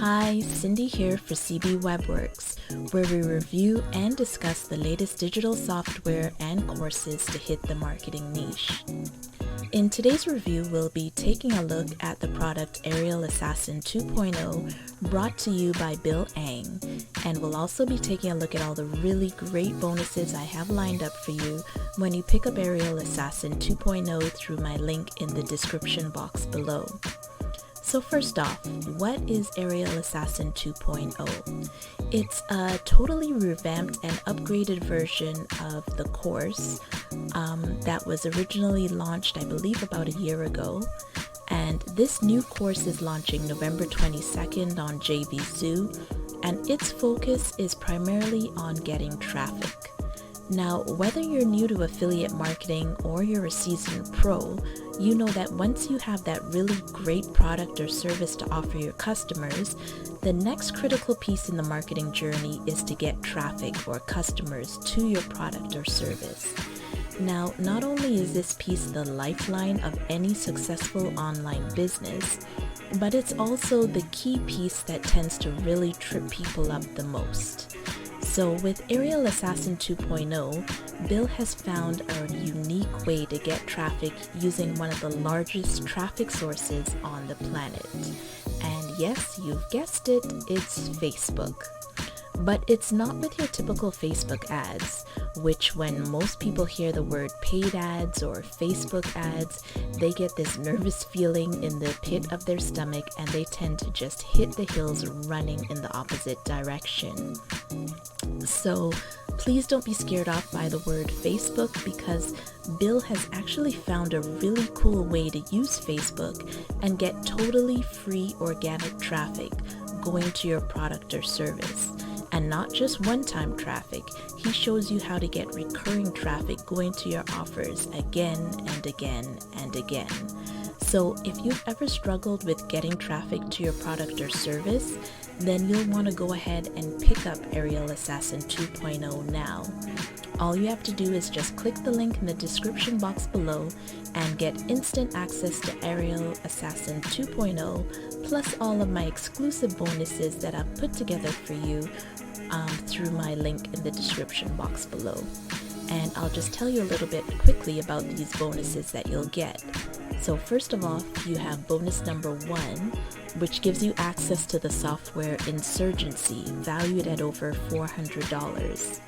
Hi, Cindy here for CB Webworks, where we review and discuss the latest digital software and courses to hit the marketing niche. In today's review, we'll be taking a look at the product Aerial Assassin 2.0 brought to you by Bill Ang, and we'll also be taking a look at all the really great bonuses I have lined up for you when you pick up Aerial Assassin 2.0 through my link in the description box below. So first off, what is Aerial Assassin 2.0? It's a totally revamped and upgraded version of the course that was originally launched, I believe, about a year ago. And this new course is launching November 22nd on JVZoo, and its focus is primarily on getting traffic. Now, whether you're new to affiliate marketing or you're a seasoned pro, you know that once you have that really great product or service to offer your customers, the next critical piece in the marketing journey is to get traffic or customers to your product or service. Now, not only is this piece the lifeline of any successful online business, but it's also the key piece that tends to really trip people up the most. So with Aerial Assassin 2.0, Bill has found a unique way to get traffic using one of the largest traffic sources on the planet. And yes, you've guessed it, it's Facebook. But it's not with your typical Facebook ads, which when most people hear the word paid ads or Facebook ads, they get this nervous feeling in the pit of their stomach and they tend to just hit the hills running in the opposite direction. So please don't be scared off by the word Facebook, because Bill has actually found a really cool way to use Facebook and get totally free organic traffic going to your product or service. And not just one-time traffic, he shows you how to get recurring traffic going to your offers again and again and again. So if you've ever struggled with getting traffic to your product or service, then you'll want to go ahead and pick up Aerial Assassin 2.0 now. All you have to do is just click the link in the description box below and get instant access to Aerial Assassin 2.0, plus all of my exclusive bonuses that I've put together for you through my link in the description box below. And I'll just tell you a little bit quickly about these bonuses that you'll get. So first of all, you have bonus number 1, which gives you access to the software Insurgency, valued at over $400.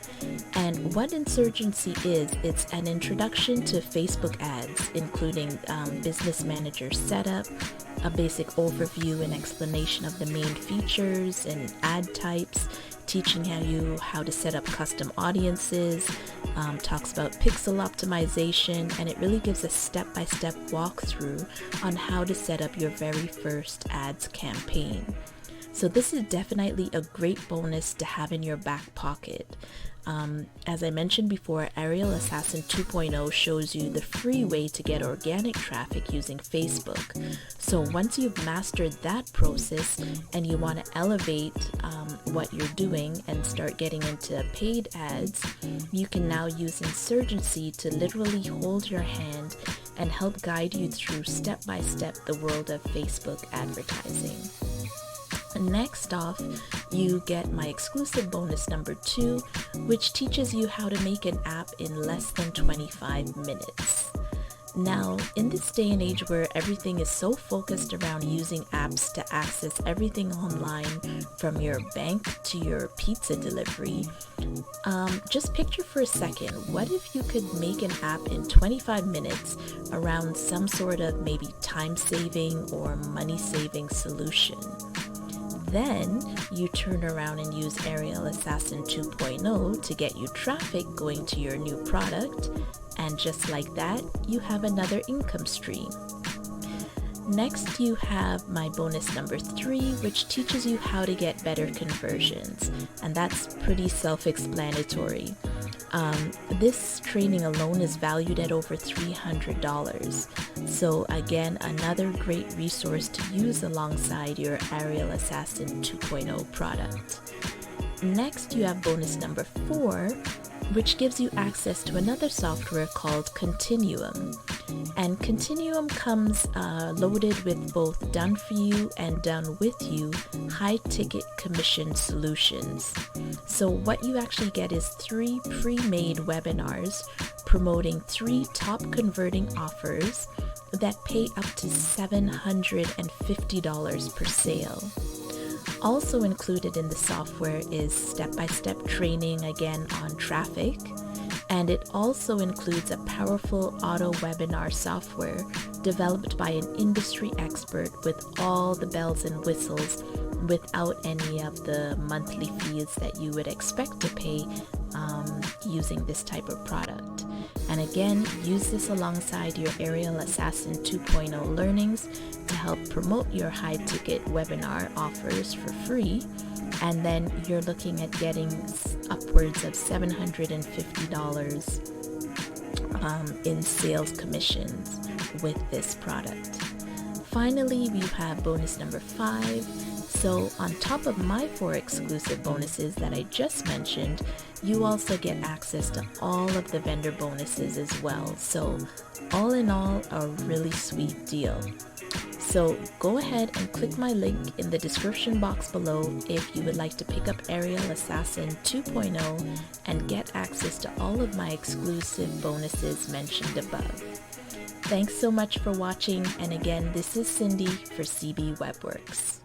And what Insurgency is, it's an introduction to Facebook ads, including business manager setup, a basic overview and explanation of the main features and ad types, teaching how to set up custom audiences, talks about pixel optimization, and it really gives a step-by-step walkthrough on how to set up your very first ads campaign. So this is definitely a great bonus to have in your back pocket. As I mentioned before, Aerial Assassin 2.0 shows you the free way to get organic traffic using Facebook. So once you've mastered that process and you want to elevate what you're doing and start getting into paid ads, you can now use Insurgency to literally hold your hand and help guide you through step-by-step the world of Facebook advertising. Next off, you get my exclusive bonus number 2, which teaches you how to make an app in less than 25 minutes. Now, in this day and age where everything is so focused around using apps to access everything online, from your bank to your pizza delivery, just picture for a second, what if you could make an app in 25 minutes around some sort of maybe time-saving or money-saving solution? Then you turn around and use Aerial Assassin 2.0 to get you traffic going to your new product, and just like that, you have another income stream. Next, you have my bonus number 3, which teaches you how to get better conversions, and that's pretty self-explanatory. This training alone is valued at over $300. So again, another great resource to use alongside your Aerial Assassin 2.0 product. Next, you have bonus number 4, which gives you access to another software called Continuum. And Continuum comes loaded with both done for you and done with you high ticket commission solutions. So what you actually get is 3 pre-made webinars promoting 3 top converting offers that pay up to $750 per sale. Also included in the software is step-by-step training again on traffic, and it also includes a powerful auto webinar software developed by an industry expert with all the bells and whistles without any of the monthly fees that you would expect to pay using this type of product. And again, use this alongside your Aerial Assassin 2.0 learnings to help promote your high ticket webinar offers for free. And then you're looking at getting upwards of $750 in sales commissions with this product. Finally, we have bonus number 5. So on top of my 4 exclusive bonuses that I just mentioned, you also get access to all of the vendor bonuses as well. So all in all, a really sweet deal. So go ahead and click my link in the description box below if you would like to pick up Aerial Assassin 2.0 and get access to all of my exclusive bonuses mentioned above. Thanks so much for watching, and again, this is Cindy for CB Webworks.